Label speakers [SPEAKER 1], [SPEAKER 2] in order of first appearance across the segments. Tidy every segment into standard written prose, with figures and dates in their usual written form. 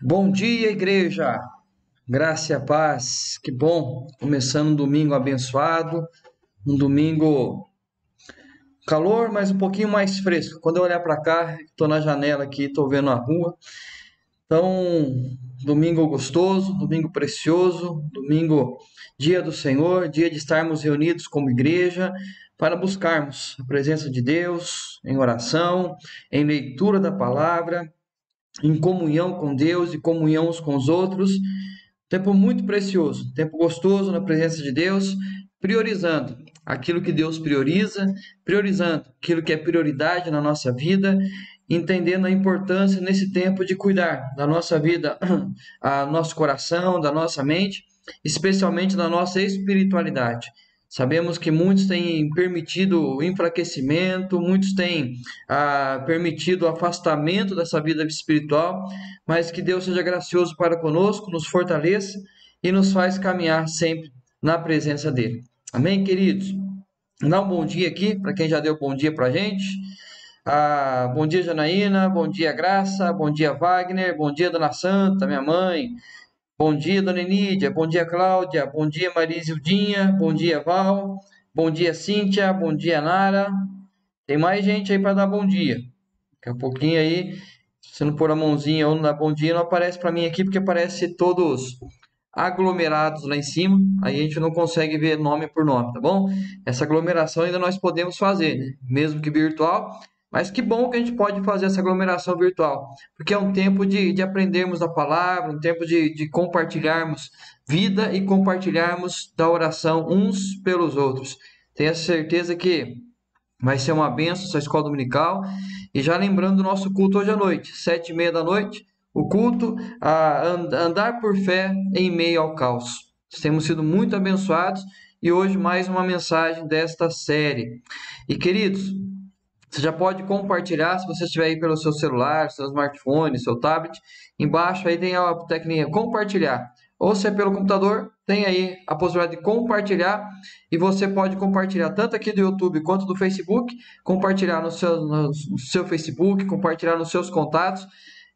[SPEAKER 1] Bom dia, igreja. Graça e a paz. Que bom. Começando um domingo abençoado, um domingo calor, mas um pouquinho mais fresco. Quando eu olhar para cá, estou na janela aqui, estou vendo a rua. Então, domingo gostoso, domingo precioso, domingo dia do Senhor, dia de estarmos reunidos como igreja para buscarmos a presença de Deus em oração, em leitura da palavra, em comunhão com Deus e comunhão uns com os outros. Tempo muito precioso, tempo gostoso na presença de Deus, priorizando aquilo que Deus prioriza, priorizando aquilo que é prioridade na nossa vida, entendendo a importância nesse tempo de cuidar da nossa vida, a nosso coração, da nossa mente, especialmente da nossa espiritualidade. Sabemos que muitos têm permitido o enfraquecimento, muitos têm permitido o afastamento dessa vida espiritual, mas que Deus seja gracioso para conosco, nos fortaleça e nos faz caminhar sempre na presença dele. Amém, queridos? Dá um bom dia aqui para quem já deu bom dia para a gente. Bom dia, Janaína. Bom dia, Graça. Bom dia, Wagner. Bom dia, Dona Santa, minha mãe. Bom dia, Dona Enídia. Bom dia, Cláudia. Bom dia, Marisildinha. Bom dia, Val. Bom dia, Cíntia. Bom dia, Nara. Tem mais gente aí para dar bom dia. Daqui a pouquinho aí, se não pôr a mãozinha ou não dar bom dia, não aparece para mim aqui, porque aparece todos aglomerados lá em cima. Aí a gente não consegue ver nome por nome, tá bom? Essa aglomeração ainda nós podemos fazer, né? Mesmo que virtual. Mas que bom que a gente pode fazer essa aglomeração virtual, porque é um tempo de aprendermos a palavra, um tempo de compartilharmos vida e compartilharmos da oração uns pelos outros. Tenho certeza que vai ser uma benção essa escola dominical. E já lembrando do nosso culto hoje à noite, 7h30 da noite, o culto a andar por fé em meio ao caos. Temos sido muito abençoados e hoje mais uma mensagem desta série. E queridos, você já pode compartilhar, se você estiver aí pelo seu celular, seu smartphone, seu tablet, embaixo aí tem a teclinha compartilhar. Ou se é pelo computador, tem aí a possibilidade de compartilhar e você pode compartilhar tanto aqui do YouTube quanto do Facebook, compartilhar no seu Facebook, compartilhar nos seus contatos.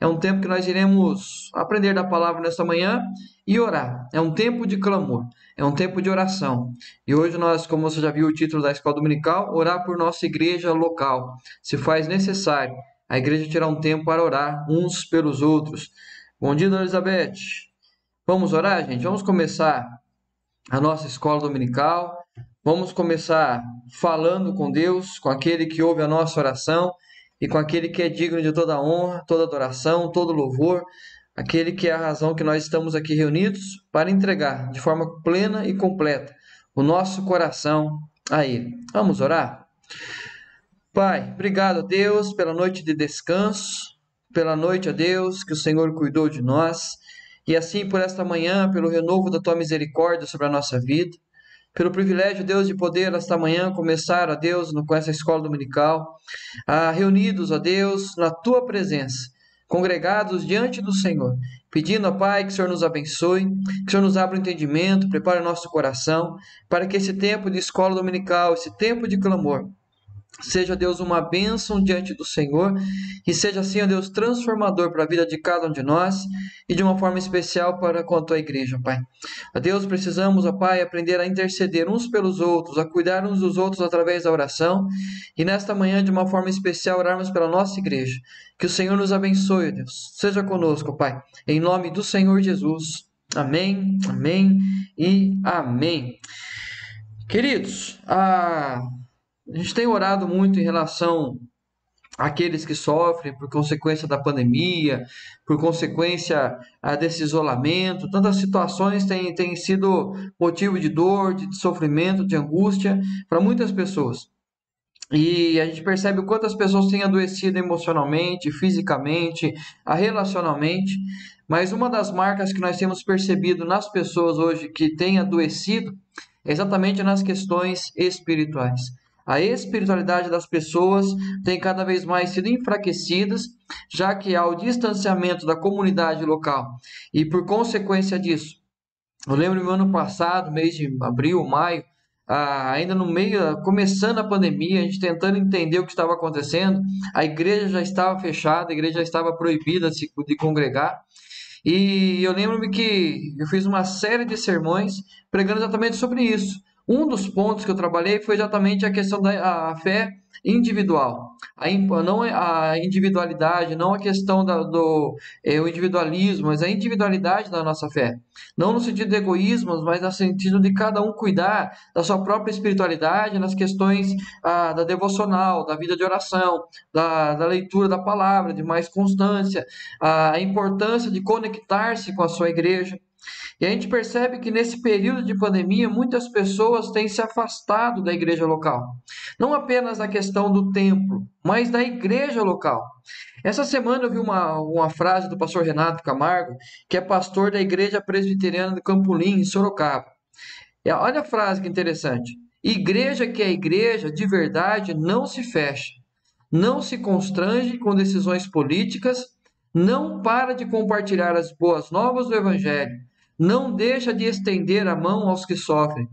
[SPEAKER 1] É um tempo que nós iremos aprender da palavra nesta manhã e orar. É um tempo de clamor, é um tempo de oração. E hoje nós, como você já viu o título da escola dominical, orar por nossa igreja local. Se faz necessário a igreja tirar um tempo para orar uns pelos outros. Bom dia, dona Elizabeth. Vamos orar, gente? Vamos começar a nossa escola dominical. Vamos começar falando com Deus, com aquele que ouve a nossa oração e com aquele que é digno de toda honra, toda adoração, todo louvor, aquele que é a razão que nós estamos aqui reunidos para entregar de forma plena e completa o nosso coração a Ele. Vamos orar? Pai, obrigado a Deus pela noite de descanso, pela noite, a Deus, que o Senhor cuidou de nós, e assim por esta manhã, pelo renovo da Tua misericórdia sobre a nossa vida, pelo privilégio, Deus, de poder esta manhã começar, a Deus, com essa escola dominical, reunidos, ó Deus, na Tua presença, congregados diante do Senhor, pedindo, ó Pai, que o Senhor nos abençoe, que o Senhor nos abra o entendimento, prepare o nosso coração, para que esse tempo de escola dominical, esse tempo de clamor, seja, Deus, uma bênção diante do Senhor e seja assim, ó Deus, transformador para a vida de cada um de nós e de uma forma especial para com a tua igreja, Pai. Ó Deus, precisamos, ó Pai, aprender a interceder uns pelos outros, a cuidar uns dos outros através da oração e nesta manhã, de uma forma especial, orarmos pela nossa igreja. Que o Senhor nos abençoe, ó Deus. Seja conosco, Pai. Em nome do Senhor Jesus. Amém, amém e amém. Queridos, a gente tem orado muito em relação àqueles que sofrem por consequência da pandemia, por consequência desse isolamento. Tantas situações têm sido motivo de dor, de sofrimento, de angústia para muitas pessoas. E a gente percebe o quanto as pessoas têm adoecido emocionalmente, fisicamente, relacionalmente. Mas uma das marcas que nós temos percebido nas pessoas hoje que têm adoecido é exatamente nas questões espirituais. A espiritualidade das pessoas tem cada vez mais sido enfraquecidas, já que há o distanciamento da comunidade local. E por consequência disso, eu lembro no ano passado, mês de abril, maio, ainda no meio, começando a pandemia, a gente tentando entender o que estava acontecendo, a igreja já estava fechada, a igreja já estava proibida de congregar. E eu lembro-me que eu fiz uma série de sermões pregando exatamente sobre isso. Um dos pontos que eu trabalhei foi exatamente a questão da a fé individual, não a individualidade, não a questão o individualismo, mas a individualidade da nossa fé. Não no sentido de egoísmo, mas no sentido de cada um cuidar da sua própria espiritualidade nas questões da devocional, da vida de oração, da leitura da palavra, de mais constância, a importância de conectar-se com a sua igreja. E a gente percebe que nesse período de pandemia, muitas pessoas têm se afastado da igreja local. Não apenas da questão do templo, mas da igreja local. Essa semana eu vi uma frase do pastor Renato Camargo, que é pastor da Igreja Presbiteriana de Campolim, em Sorocaba. E olha a frase que interessante. Igreja que é igreja de verdade não se fecha, não se constrange com decisões políticas, não para de compartilhar as boas novas do Evangelho, não deixa de estender a mão aos que sofrem,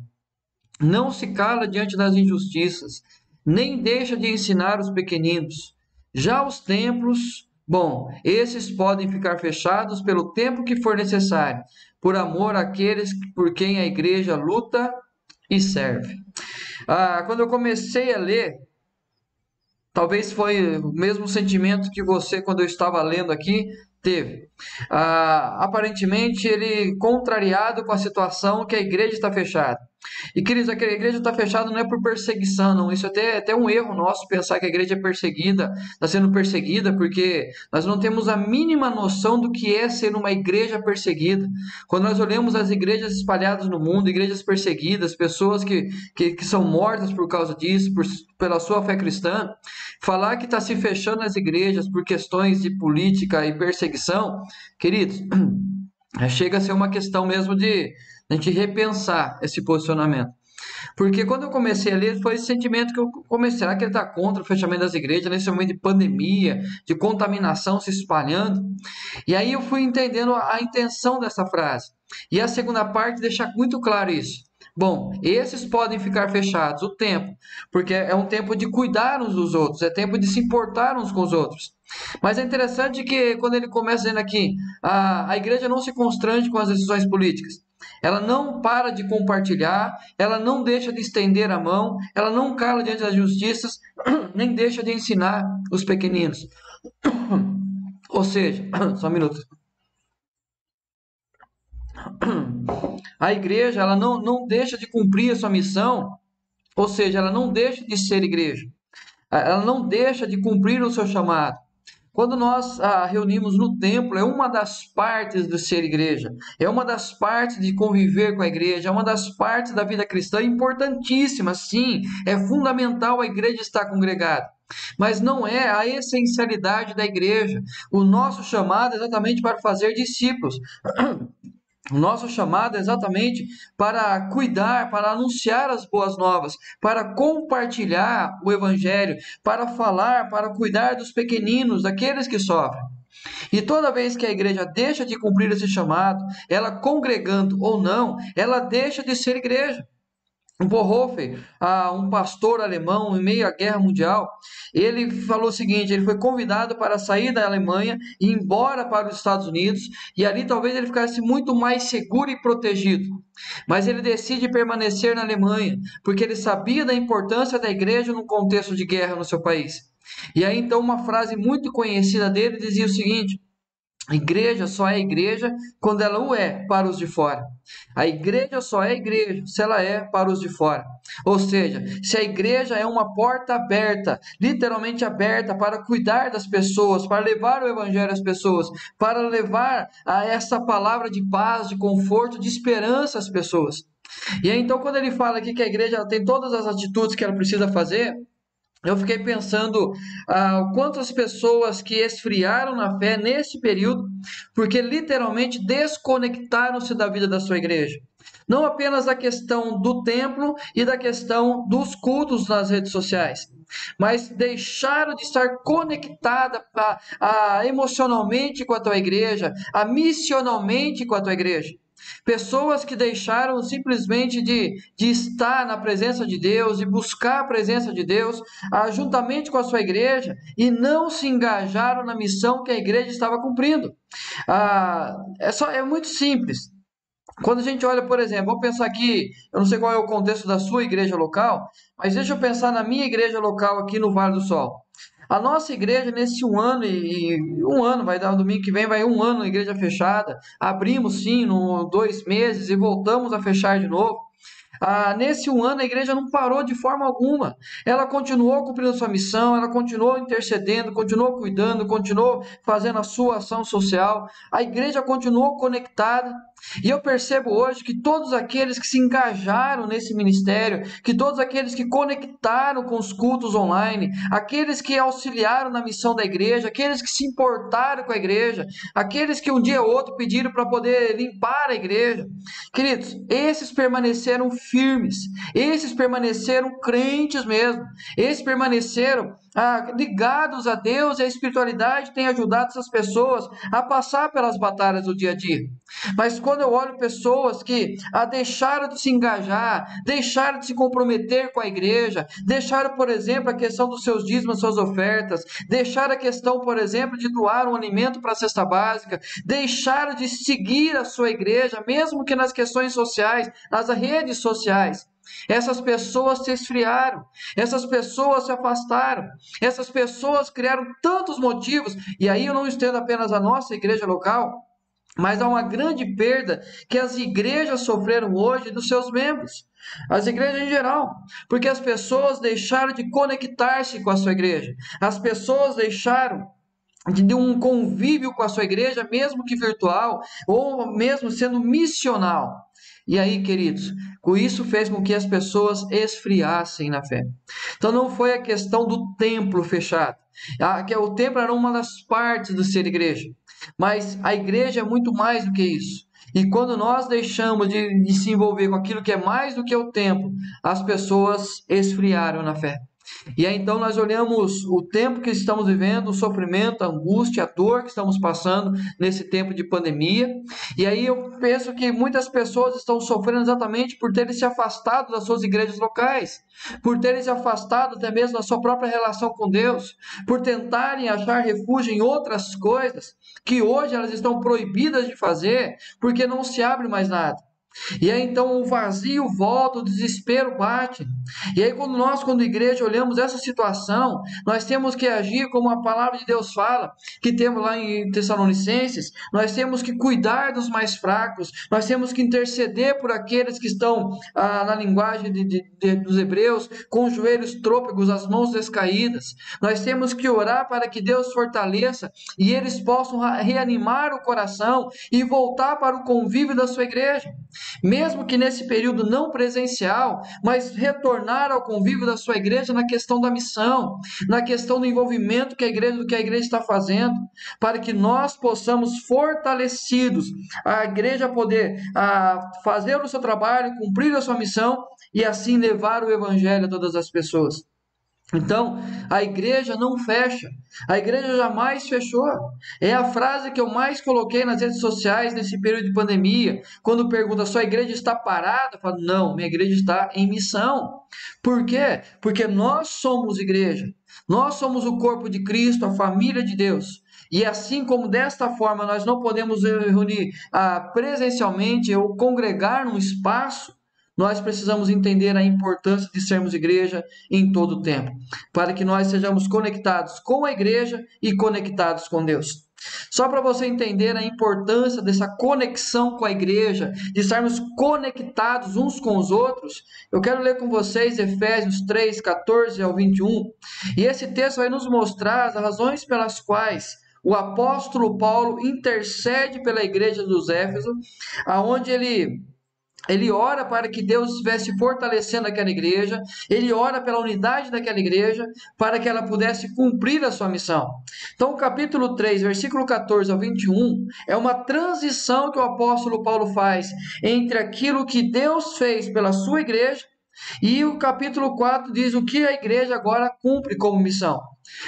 [SPEAKER 1] não se cala diante das injustiças, nem deixa de ensinar os pequeninos. Já os templos, bom, esses podem ficar fechados pelo tempo que for necessário, por amor àqueles por quem a igreja luta e serve. Quando eu comecei a ler, talvez foi o mesmo sentimento que você, quando eu estava lendo aqui, teve. Aparentemente, ele contrariado com a situação que a igreja está fechada. E, queridos, a igreja está fechada não é por perseguição, não. Isso é até um erro nosso pensar que a igreja é perseguida, está sendo perseguida, porque nós não temos a mínima noção do que é ser uma igreja perseguida. Quando nós olhamos as igrejas espalhadas no mundo, igrejas perseguidas, pessoas que são mortas por causa disso, pela sua fé cristã, falar que está se fechando as igrejas por questões de política e perseguição, queridos, chega a ser uma questão mesmo de a gente repensar esse posicionamento. Porque quando eu comecei a ler, foi esse sentimento que eu comecei. Será que ele está contra o fechamento das igrejas nesse momento de pandemia, de contaminação se espalhando? E aí eu fui entendendo a intenção dessa frase. E a segunda parte deixa muito claro isso. Bom, esses podem ficar fechados o tempo, porque é um tempo de cuidar uns dos outros, é tempo de se importar uns com os outros. Mas é interessante que quando ele começa dizendo aqui, a igreja não se constrange com as decisões políticas. Ela não para de compartilhar, ela não deixa de estender a mão, ela não cala diante das justiças, nem deixa de ensinar os pequeninos. Ou seja, só um minuto. A igreja, ela não deixa de cumprir a sua missão, ou seja, ela não deixa de ser igreja. Ela não deixa de cumprir o seu chamado. Quando nós reunimos no templo, é uma das partes de ser igreja, é uma das partes de conviver com a igreja, é uma das partes da vida cristã importantíssima, sim, é fundamental a igreja estar congregada. Mas não é a essencialidade da igreja. O nosso chamado é exatamente para fazer discípulos. O nosso chamado é exatamente para cuidar, para anunciar as boas novas, para compartilhar o evangelho, para falar, para cuidar dos pequeninos, daqueles que sofrem. E toda vez que a igreja deixa de cumprir esse chamado, ela congregando ou não, ela deixa de ser igreja. O Bonhoeffer, um pastor alemão em meio à Guerra Mundial, ele falou o seguinte: ele foi convidado para sair da Alemanha e ir embora para os Estados Unidos, e ali talvez ele ficasse muito mais seguro e protegido. Mas ele decide permanecer na Alemanha, porque ele sabia da importância da igreja num contexto de guerra no seu país. E aí então uma frase muito conhecida dele dizia o seguinte: a igreja só é igreja quando ela o é para os de fora. A igreja só é igreja se ela é para os de fora. Ou seja, se a igreja é uma porta aberta, literalmente aberta para cuidar das pessoas, para levar o evangelho às pessoas, para levar essa palavra de paz, de conforto, de esperança às pessoas. E aí, então, quando ele fala aqui que a igreja tem todas as atitudes que ela precisa fazer, eu fiquei pensando quantas pessoas que esfriaram na fé nesse período, porque literalmente desconectaram-se da vida da sua igreja. Não apenas da questão do templo e da questão dos cultos nas redes sociais, mas deixaram de estar conectada emocionalmente com a tua igreja, missionalmente com a tua igreja. Pessoas que deixaram simplesmente de estar na presença de Deus, de buscar a presença de Deus, juntamente com a sua igreja, e não se engajaram na missão que a igreja estava cumprindo. É muito simples. Quando a gente olha, por exemplo, vamos pensar aqui, eu não sei qual é o contexto da sua igreja local, mas deixa eu pensar na minha igreja local aqui no Vale do Sol. A nossa igreja, nesse um ano, vai dar domingo que vem, vai um ano a igreja fechada. Abrimos sim, 2 meses e voltamos a fechar de novo. Nesse um ano a igreja não parou de forma alguma. Ela continuou cumprindo sua missão, ela continuou intercedendo, continuou cuidando, continuou fazendo a sua ação social. A igreja continuou conectada. E eu percebo hoje que todos aqueles que se engajaram nesse ministério, que todos aqueles que conectaram com os cultos online, aqueles que auxiliaram na missão da igreja, aqueles que se importaram com a igreja, aqueles que um dia ou outro pediram para poder limpar a igreja, queridos, esses permaneceram firmes, esses permaneceram crentes mesmo, esses permaneceram ligados a Deus, e a espiritualidade tem ajudado essas pessoas a passar pelas batalhas do dia a dia. Mas quando eu olho pessoas que deixaram de se engajar, deixaram de se comprometer com a igreja, deixaram, por exemplo, a questão dos seus dízimos, suas ofertas, deixaram a questão, por exemplo, de doar um alimento para a cesta básica, deixaram de seguir a sua igreja, mesmo que nas questões sociais, nas redes sociais. Essas pessoas se esfriaram, essas pessoas se afastaram, essas pessoas criaram tantos motivos, e aí eu não estendo apenas a nossa igreja local, mas há uma grande perda que as igrejas sofreram hoje dos seus membros, as igrejas em geral, porque as pessoas deixaram de conectar-se com a sua igreja, as pessoas deixaram de um convívio com a sua igreja, mesmo que virtual, ou mesmo sendo missional. E aí, queridos, com isso fez com que as pessoas esfriassem na fé. Então não foi a questão do templo fechado, que o templo era uma das partes do ser igreja, mas a igreja é muito mais do que isso. E quando nós deixamos de se envolver com aquilo que é mais do que o templo, as pessoas esfriaram na fé. E aí então nós olhamos o tempo que estamos vivendo, o sofrimento, a angústia, a dor que estamos passando nesse tempo de pandemia. E aí eu penso que muitas pessoas estão sofrendo exatamente por terem se afastado das suas igrejas locais, por terem se afastado até mesmo da sua própria relação com Deus, por tentarem achar refúgio em outras coisas que hoje elas estão proibidas de fazer, porque não se abre mais nada. E aí então o vazio volta, o desespero bate. E aí quando igreja olhamos essa situação, nós temos que agir como a palavra de Deus fala, que temos lá em Tessalonicenses, nós temos que cuidar dos mais fracos, nós temos que interceder por aqueles que estão na linguagem dos hebreus, com os joelhos trôpegos, as mãos descaídas. Nós temos que orar para que Deus fortaleça e eles possam reanimar o coração e voltar para o convívio da sua igreja. Mesmo que nesse período não presencial, mas retornar ao convívio da sua igreja na questão da missão, na questão do envolvimento do que a igreja está fazendo, para que nós possamos fortalecidos, a igreja poder fazer o seu trabalho, cumprir a sua missão e assim levar o evangelho a todas as pessoas. Então, a igreja não fecha, a igreja jamais fechou. É a frase que eu mais coloquei nas redes sociais nesse período de pandemia. Quando pergunta, sua igreja está parada? Eu falo, não, minha igreja está em missão. Por quê? Porque nós somos igreja, nós somos o corpo de Cristo, a família de Deus. E assim como desta forma nós não podemos reunir presencialmente ou congregar num espaço, nós precisamos entender a importância de sermos igreja em todo o tempo, para que nós sejamos conectados com a igreja e conectados com Deus. Só para você entender a importância dessa conexão com a igreja, de estarmos conectados uns com os outros, eu quero ler com vocês Efésios 3, 14 ao 21. E esse texto vai nos mostrar as razões pelas quais o apóstolo Paulo intercede pela igreja dos Éfesos, aonde ele ora para que Deus estivesse fortalecendo aquela igreja, ele ora pela unidade daquela igreja, para que ela pudesse cumprir a sua missão. Então, o capítulo 3, versículo 14 ao 21, é uma transição que o apóstolo Paulo faz entre aquilo que Deus fez pela sua igreja, e o capítulo 4 diz o que a igreja agora cumpre como missão.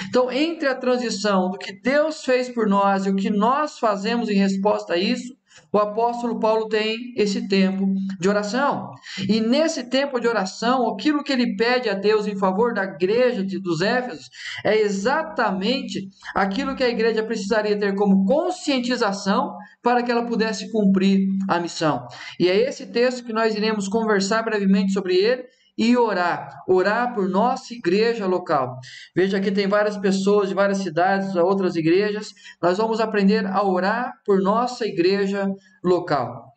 [SPEAKER 1] Então, entre a transição do que Deus fez por nós e o que nós fazemos em resposta a isso, O apóstolo Paulo tem esse tempo de oração. E nesse tempo de oração, aquilo que ele pede a Deus em favor da igreja dos Éfesos é exatamente aquilo que a igreja precisaria ter como conscientização para que ela pudesse cumprir a missão. E é esse texto que nós iremos conversar brevemente sobre ele e orar por nossa igreja local. Veja que tem várias pessoas de várias cidades, outras igrejas. Nós vamos aprender a orar por nossa igreja local.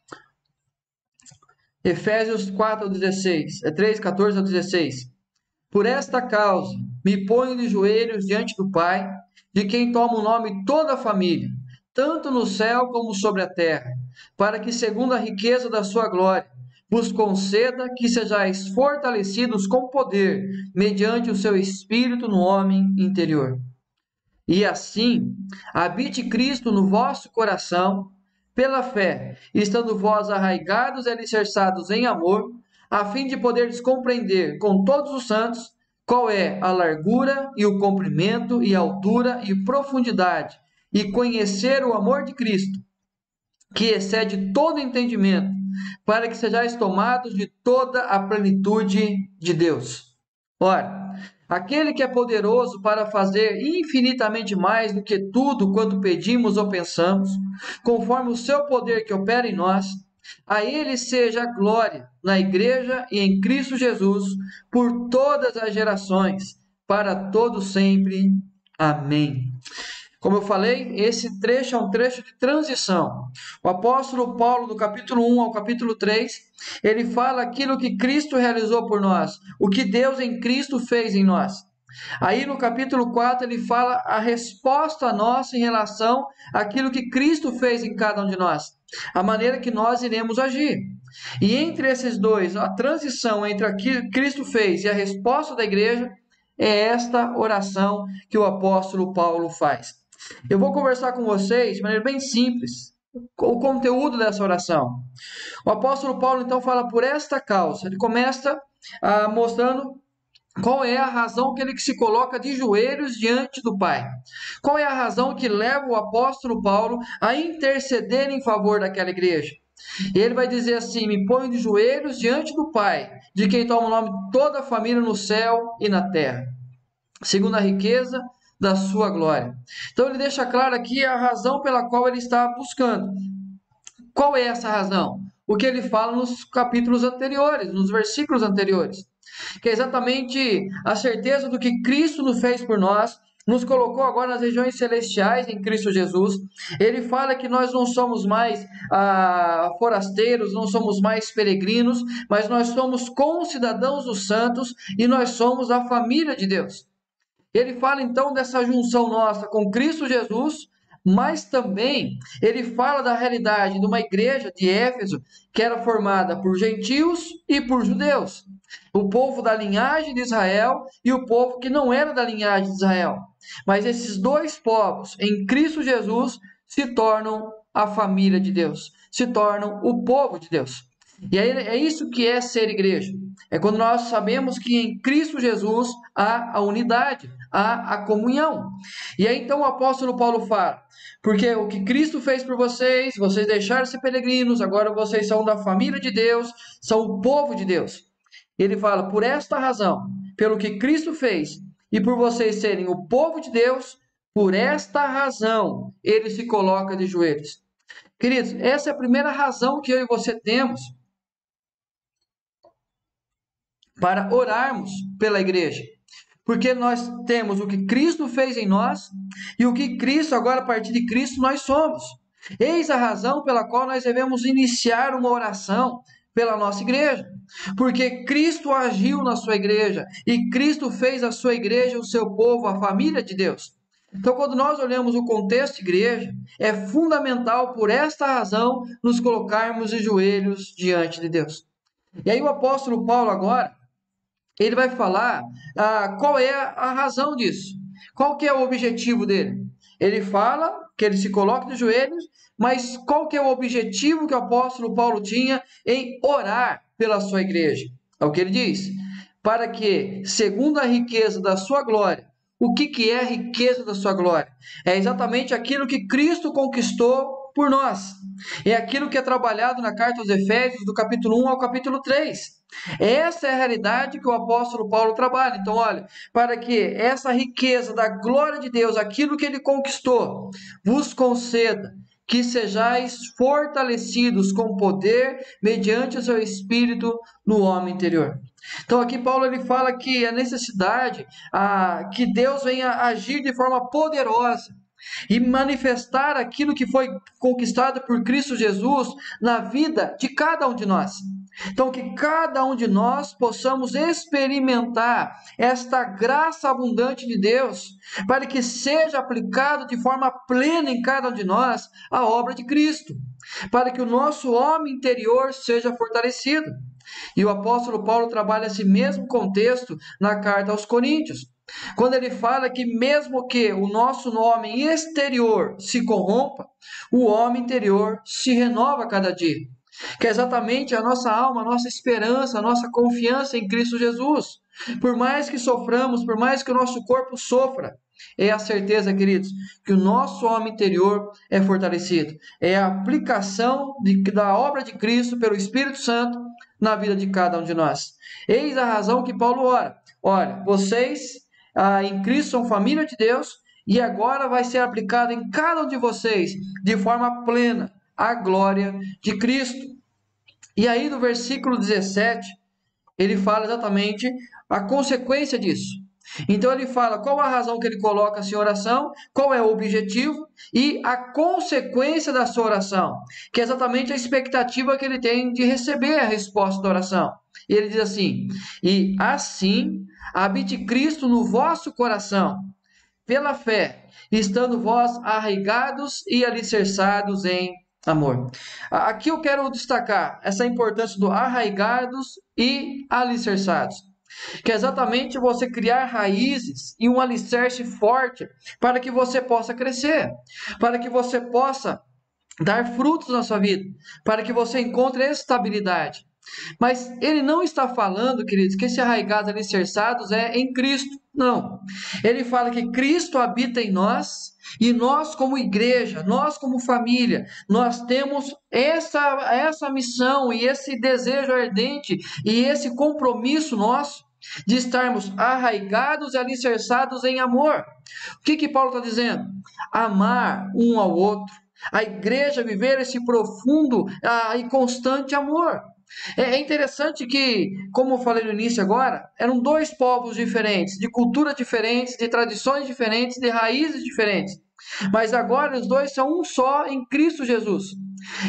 [SPEAKER 1] Efésios 4:16, 3:14-16. Por esta causa, me ponho de joelhos diante do Pai, de quem toma o nome toda a família, tanto no céu como sobre a terra, para que, segundo a riqueza da sua glória, vos conceda que sejais fortalecidos com poder, mediante o seu Espírito no homem interior. E assim, habite Cristo no vosso coração, pela fé, estando vós arraigados e alicerçados em amor, a fim de poderes compreender com todos os santos qual é a largura e o comprimento e a altura e profundidade, e conhecer o amor de Cristo, que excede todo entendimento, para que sejais tomados de toda a plenitude de Deus. Ora, aquele que é poderoso para fazer infinitamente mais do que tudo quanto pedimos ou pensamos, conforme o seu poder que opera em nós, a ele seja a glória na igreja e em Cristo Jesus, por todas as gerações, para todos sempre. Amém. Como eu falei, esse trecho é um trecho de transição. O apóstolo Paulo, do capítulo 1 ao capítulo 3, ele fala aquilo que Cristo realizou por nós, o que Deus em Cristo fez em nós. Aí no capítulo 4 ele fala a resposta nossa em relação àquilo que Cristo fez em cada um de nós, a maneira que nós iremos agir. E entre esses dois, a transição entre aquilo que Cristo fez e a resposta da igreja, é esta oração que o apóstolo Paulo faz. Eu vou conversar com vocês de maneira bem simples o conteúdo dessa oração. O apóstolo Paulo então fala por esta causa. Ele começa mostrando qual é a razão que ele se coloca de joelhos diante do Pai. Qual é a razão que leva o apóstolo Paulo a interceder em favor daquela igreja. E ele vai dizer assim: me ponho de joelhos diante do Pai, de quem toma o nome toda a família no céu e na terra, segundo a riqueza da sua glória. Então ele deixa claro aqui a razão pela qual ele está buscando. Qual é essa razão? O que ele fala nos capítulos anteriores, nos versículos anteriores, que é exatamente a certeza do que Cristo nos fez por nós, nos colocou agora nas regiões celestiais em Cristo Jesus. Ele fala que nós não somos mais forasteiros, não somos mais peregrinos, mas nós somos concidadãos dos santos e nós somos a família de Deus. Ele fala então dessa junção nossa com Cristo Jesus, mas também ele fala da realidade de uma igreja de Éfeso que era formada por gentios e por judeus. O povo da linhagem de Israel e o povo que não era da linhagem de Israel. Mas esses dois povos, em Cristo Jesus, se tornam a família de Deus, se tornam o povo de Deus. E aí é isso que é ser igreja. É quando nós sabemos que em Cristo Jesus há a unidade, há a comunhão. E aí então o apóstolo Paulo fala: porque o que Cristo fez por vocês, vocês deixaram de ser peregrinos, agora vocês são da família de Deus, são o povo de Deus. Ele fala: por esta razão, pelo que Cristo fez e por vocês serem o povo de Deus, por esta razão ele se coloca de joelhos. Queridos, essa é a primeira razão que eu e você temos para orarmos pela igreja. Porque nós temos o que Cristo fez em nós e o que Cristo, agora a partir de Cristo, nós somos. Eis a razão pela qual nós devemos iniciar uma oração pela nossa igreja. Porque Cristo agiu na sua igreja e Cristo fez a sua igreja o seu povo, a família de Deus. Então, quando nós olhamos o contexto de igreja, é fundamental, por esta razão, nos colocarmos de joelhos diante de Deus. E aí o apóstolo Paulo agora, ele vai falar qual é a razão disso. Qual que é o objetivo dele? Ele fala que ele se coloca de joelhos, mas qual que é o objetivo que o apóstolo Paulo tinha em orar pela sua igreja? É o que ele diz: para que, segundo a riqueza da sua glória. O que é a riqueza da sua glória? É exatamente aquilo que Cristo conquistou por nós. É aquilo que é trabalhado na carta aos Efésios, do capítulo 1 ao capítulo 3. Essa é a realidade que o apóstolo Paulo trabalha. Então, olha, para que essa riqueza da glória de Deus, aquilo que ele conquistou, vos conceda que sejais fortalecidos com poder mediante o seu espírito no homem interior. Então aqui Paulo ele fala que a necessidade que Deus venha agir de forma poderosa e manifestar aquilo que foi conquistado por Cristo Jesus na vida de cada um de nós. Então, que cada um de nós possamos experimentar esta graça abundante de Deus, para que seja aplicado de forma plena em cada um de nós a obra de Cristo, para que o nosso homem interior seja fortalecido. E o apóstolo Paulo trabalha esse mesmo contexto na carta aos Coríntios, quando ele fala que mesmo que o nosso homem exterior se corrompa, o homem interior se renova a cada dia. Que é exatamente a nossa alma, a nossa esperança, a nossa confiança em Cristo Jesus. Por mais que soframos, por mais que o nosso corpo sofra, é a certeza, queridos, que o nosso homem interior é fortalecido. É a aplicação da obra de Cristo pelo Espírito Santo na vida de cada um de nós. Eis a razão que Paulo ora. Olha, vocês em Cristo são família de Deus e agora vai ser aplicado em cada um de vocês de forma plena a glória de Cristo. E aí no versículo 17, ele fala exatamente a consequência disso. Então ele fala qual a razão que ele coloca-se em oração, qual é o objetivo e a consequência da sua oração, que é exatamente a expectativa que ele tem de receber a resposta da oração. E ele diz assim: e assim habite Cristo no vosso coração, pela fé, estando vós arraigados e alicerçados em amor. Aqui eu quero destacar essa importância do arraigados e alicerçados, que é exatamente você criar raízes e um alicerce forte para que você possa crescer, para que você possa dar frutos na sua vida, para que você encontre estabilidade. Mas ele não está falando, queridos, que esse arraigados alicerçados é em Cristo. Não. Ele fala que Cristo habita em nós e nós como igreja, nós como família, nós temos essa missão e esse desejo ardente e esse compromisso nosso de estarmos arraigados e alicerçados em amor. O que Paulo está dizendo? Amar um ao outro. A igreja viver esse profundo e constante amor. É interessante que, como eu falei no início agora, eram dois povos diferentes, de culturas diferentes, de tradições diferentes, de raízes diferentes. Mas agora os dois são um só em Cristo Jesus.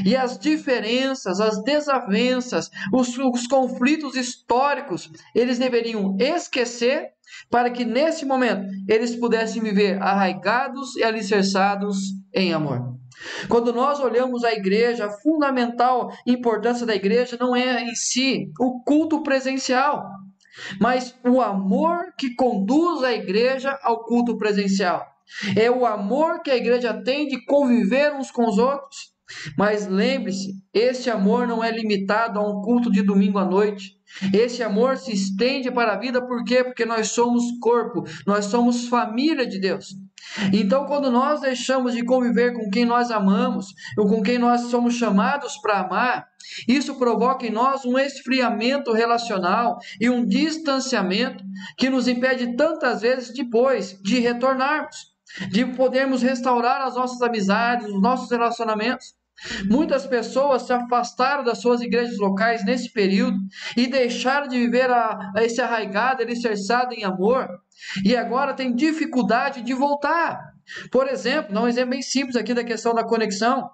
[SPEAKER 1] E as diferenças, as desavenças, os conflitos históricos, eles deveriam esquecer para que nesse momento eles pudessem viver arraigados e alicerçados em amor. Quando nós olhamos a igreja, a fundamental importância da igreja não é em si o culto presencial, mas o amor que conduz a igreja ao culto presencial. É o amor que a igreja tem de conviver uns com os outros. Mas lembre-se, esse amor não é limitado a um culto de domingo à noite. Esse amor se estende para a vida, por quê? Porque nós somos corpo, nós somos família de Deus. Então, quando nós deixamos de conviver com quem nós amamos, ou com quem nós somos chamados para amar, isso provoca em nós um esfriamento relacional e um distanciamento que nos impede tantas vezes depois de retornarmos, de podermos restaurar as nossas amizades, os nossos relacionamentos. Muitas pessoas se afastaram das suas igrejas locais nesse período e deixaram de viver esse arraigado, alicerçado em amor, e agora tem dificuldade de voltar. Por exemplo, dá um exemplo bem simples aqui da questão da conexão.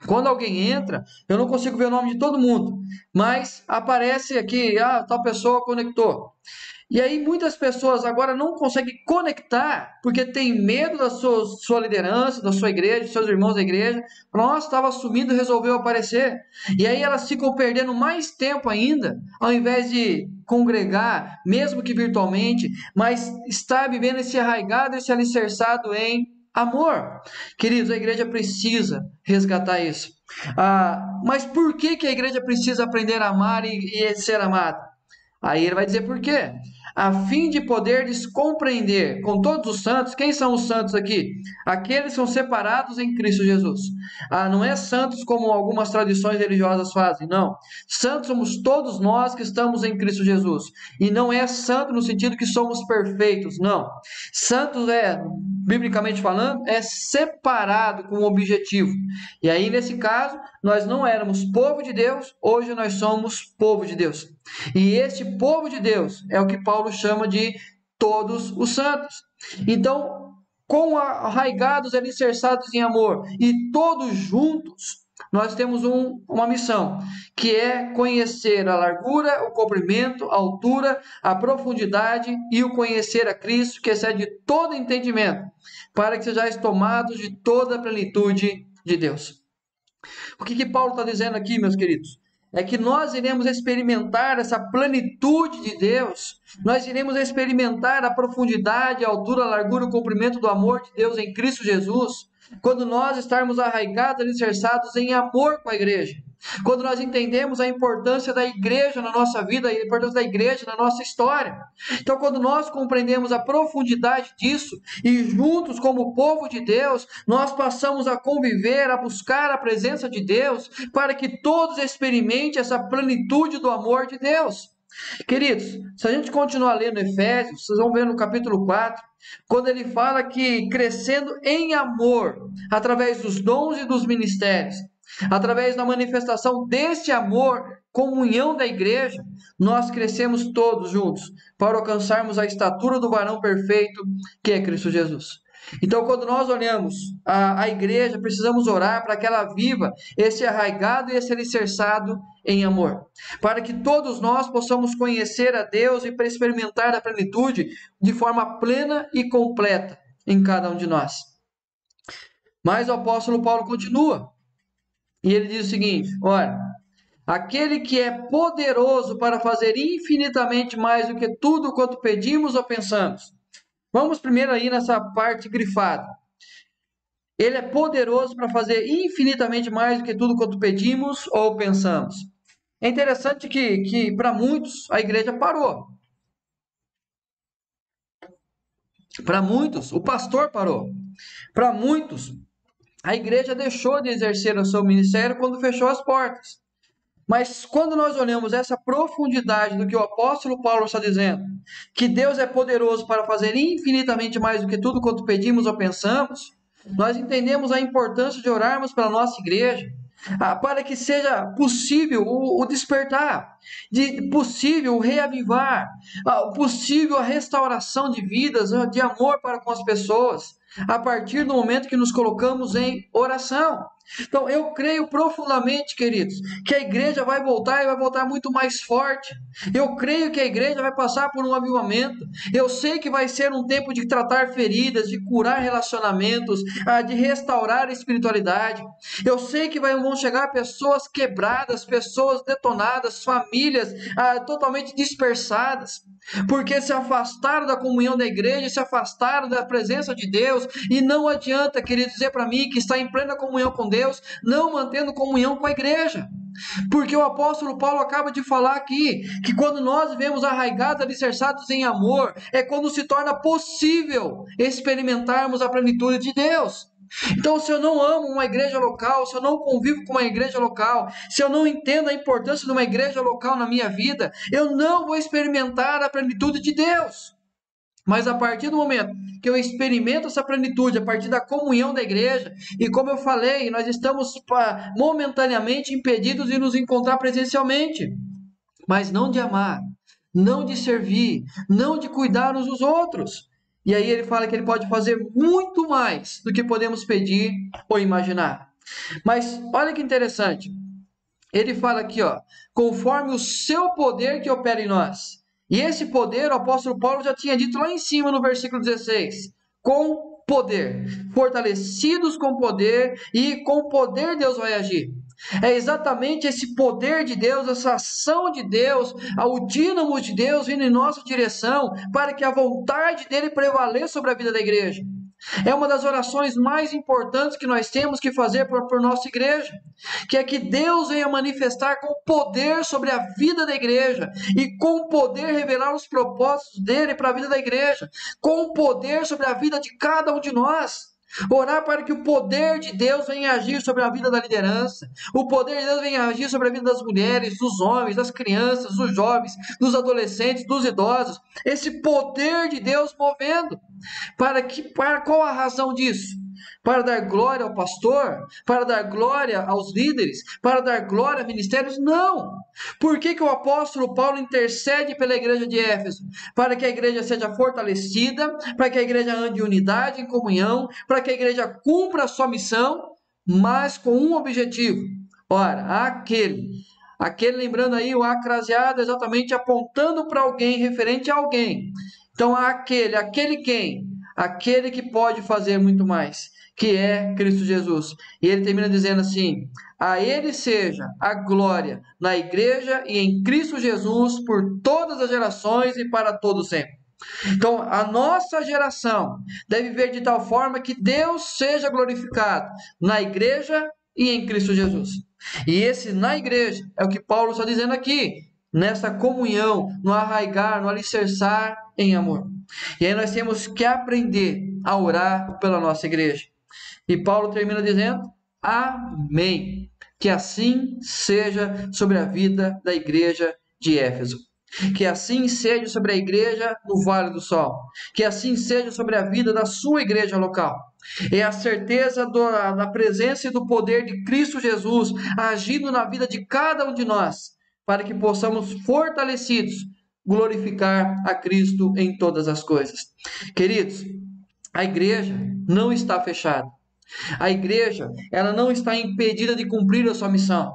[SPEAKER 1] Quando alguém entra, eu não consigo ver o nome de todo mundo, mas aparece aqui, tal pessoa conectou. E aí muitas pessoas agora não conseguem conectar porque tem medo da sua liderança, da sua igreja, dos seus irmãos da igreja. Nossa, estava sumindo e resolveu aparecer. E aí elas ficam perdendo mais tempo ainda, ao invés de congregar, mesmo que virtualmente, mas estar vivendo esse arraigado, esse alicerçado em amor. Queridos, a igreja precisa resgatar isso. Mas por que a igreja precisa aprender a amar e ser amada? Aí ele vai dizer por quê? A fim de poderes compreender com todos os santos. Quem são os santos aqui? Aqueles que são separados em Cristo Jesus. Não é santos como algumas tradições religiosas fazem, não. Santos somos todos nós que estamos em Cristo Jesus. E não é santo no sentido que somos perfeitos, não. Santos biblicamente falando, é separado com um objetivo. E aí, nesse caso, nós não éramos povo de Deus, hoje nós somos povo de Deus. E este povo de Deus é o que Paulo chama de todos os santos. Então, com arraigados, alicerçados em amor e todos juntos, nós temos uma missão, que é conhecer a largura, o comprimento, a altura, a profundidade e o conhecer a Cristo, que excede todo entendimento, para que sejais tomados de toda a plenitude de Deus. O que Paulo está dizendo aqui, meus queridos? É que nós iremos experimentar essa plenitude de Deus, nós iremos experimentar a profundidade, a altura, a largura, o comprimento do amor de Deus em Cristo Jesus, quando nós estarmos arraigados, alicerçados em amor com a igreja. Quando nós entendemos a importância da igreja na nossa vida, a importância da igreja na nossa história. Então, quando nós compreendemos a profundidade disso e juntos como povo de Deus, nós passamos a conviver, a buscar a presença de Deus, para que todos experimentem essa plenitude do amor de Deus. Queridos, se a gente continuar lendo Efésios, vocês vão ver no capítulo 4, quando ele fala que crescendo em amor, através dos dons e dos ministérios, através da manifestação desse amor, comunhão da igreja, nós crescemos todos juntos para alcançarmos a estatura do varão perfeito, que é Cristo Jesus. Então, quando nós olhamos a igreja, precisamos orar para que ela viva esse arraigado e esse alicerçado em amor, para que todos nós possamos conhecer a Deus e experimentar a plenitude de forma plena e completa em cada um de nós. Mas o apóstolo Paulo continua, e ele diz o seguinte: olha, aquele que é poderoso para fazer infinitamente mais do que tudo quanto pedimos ou pensamos. Vamos primeiro aí nessa parte grifada. Ele é poderoso para fazer infinitamente mais do que tudo quanto pedimos ou pensamos. É interessante que para muitos a igreja parou. Para muitos, o pastor parou. Para muitos, a igreja deixou de exercer o seu ministério quando fechou as portas. Mas quando nós olhamos essa profundidade do que o apóstolo Paulo está dizendo, que Deus é poderoso para fazer infinitamente mais do que tudo quanto pedimos ou pensamos, nós entendemos a importância de orarmos pela nossa igreja, para que seja possível o despertar, possível o reavivar, possível a restauração de vidas, de amor para com as pessoas, a partir do momento que nos colocamos em oração. Então, eu creio profundamente, queridos, que a igreja vai voltar e vai voltar muito mais forte. Eu creio que a igreja vai passar por um avivamento. Eu sei que vai ser um tempo de tratar feridas, de curar relacionamentos, de restaurar a espiritualidade. Eu sei que vão chegar pessoas quebradas, pessoas detonadas, famílias totalmente dispersadas, porque se afastaram da comunhão da igreja, se afastaram da presença de Deus. E não adianta, querido, dizer para mim que está em plena comunhão com Deus, não mantendo comunhão com a igreja. Porque o apóstolo Paulo acaba de falar aqui, que quando nós vivemos arraigados, alicerçados em amor, é quando se torna possível experimentarmos a plenitude de Deus. Então, se eu não amo uma igreja local, se eu não convivo com uma igreja local, se eu não entendo a importância de uma igreja local na minha vida, eu não vou experimentar a plenitude de Deus. Mas a partir do momento que eu experimento essa plenitude, a partir da comunhão da igreja, e como eu falei, nós estamos momentaneamente impedidos de nos encontrar presencialmente, mas não de amar, não de servir, não de cuidar uns dos outros. E aí ele fala que ele pode fazer muito mais do que podemos pedir ou imaginar. Mas olha que interessante. Ele fala aqui, conforme o seu poder que opera em nós. E esse poder, o apóstolo Paulo já tinha dito lá em cima no versículo 16. Com poder. Fortalecidos com poder, e com poder Deus vai agir. É exatamente esse poder de Deus, essa ação de Deus, o dínamo de Deus vindo em nossa direção, para que a vontade dele prevaleça sobre a vida da igreja. É uma das orações mais importantes que nós temos que fazer por nossa igreja, que é que Deus venha manifestar com poder sobre a vida da igreja e com poder revelar os propósitos dele para a vida da igreja, com poder sobre a vida de cada um de nós. Orar para que o poder de Deus venha agir sobre a vida da liderança, o poder de Deus venha agir sobre a vida das mulheres, dos homens, das crianças, dos jovens, dos adolescentes, dos idosos. Esse poder de Deus movendo. Para qual a razão disso? Para dar glória ao pastor? Para dar glória aos líderes? Para dar glória a ministérios? Não! Por que o apóstolo Paulo intercede pela igreja de Éfeso? Para que a igreja seja fortalecida, para que a igreja ande em unidade, em comunhão, para que a igreja cumpra a sua missão, mas com um objetivo. Ora, aquele lembrando aí o acraseado, exatamente apontando para alguém, referente a alguém. Então, aquele quem? Aquele que pode fazer muito mais, que é Cristo Jesus. E ele termina dizendo assim: a ele seja a glória na igreja e em Cristo Jesus por todas as gerações e para todo sempre. Então, a nossa geração deve viver de tal forma que Deus seja glorificado na igreja e em Cristo Jesus. E esse na igreja é o que Paulo está dizendo aqui, nessa comunhão, no arraigar, no alicerçar em amor. E aí nós temos que aprender a orar pela nossa igreja. E Paulo termina dizendo: amém. Que assim seja sobre a vida da igreja de Éfeso. Que assim seja sobre a igreja no Vale do Sol. Que assim seja sobre a vida da sua igreja local. É a certeza da presença e do poder de Cristo Jesus agindo na vida de cada um de nós, para que possamos, fortalecidos, glorificar a Cristo em todas as coisas. Queridos, a igreja não está fechada. A igreja, ela não está impedida de cumprir a sua missão.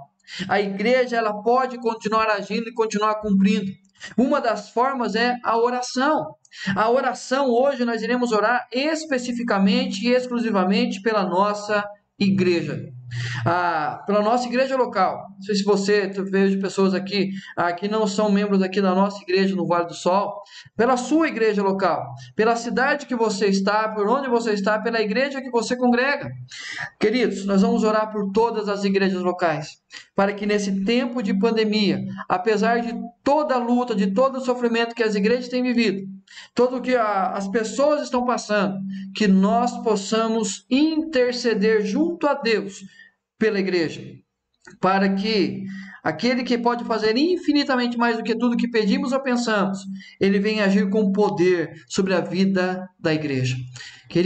[SPEAKER 1] A igreja, ela pode continuar agindo e continuar cumprindo. Uma das formas é a oração. A oração, hoje nós iremos orar especificamente e exclusivamente pela nossa igreja. Pela nossa igreja local. Não sei se você veio de pessoas aqui que não são membros aqui da nossa igreja no Vale do Sol. Pela sua igreja local, pela cidade que você está, por onde você está, pela igreja que você congrega. Queridos, nós vamos orar por todas as igrejas locais, para que nesse tempo de pandemia, apesar de toda a luta, de todo o sofrimento que as igrejas têm vivido, tudo o que as pessoas estão passando, que nós possamos interceder junto a Deus pela igreja, para que aquele que pode fazer infinitamente mais do que tudo que pedimos ou pensamos, ele venha agir com poder sobre a vida da igreja.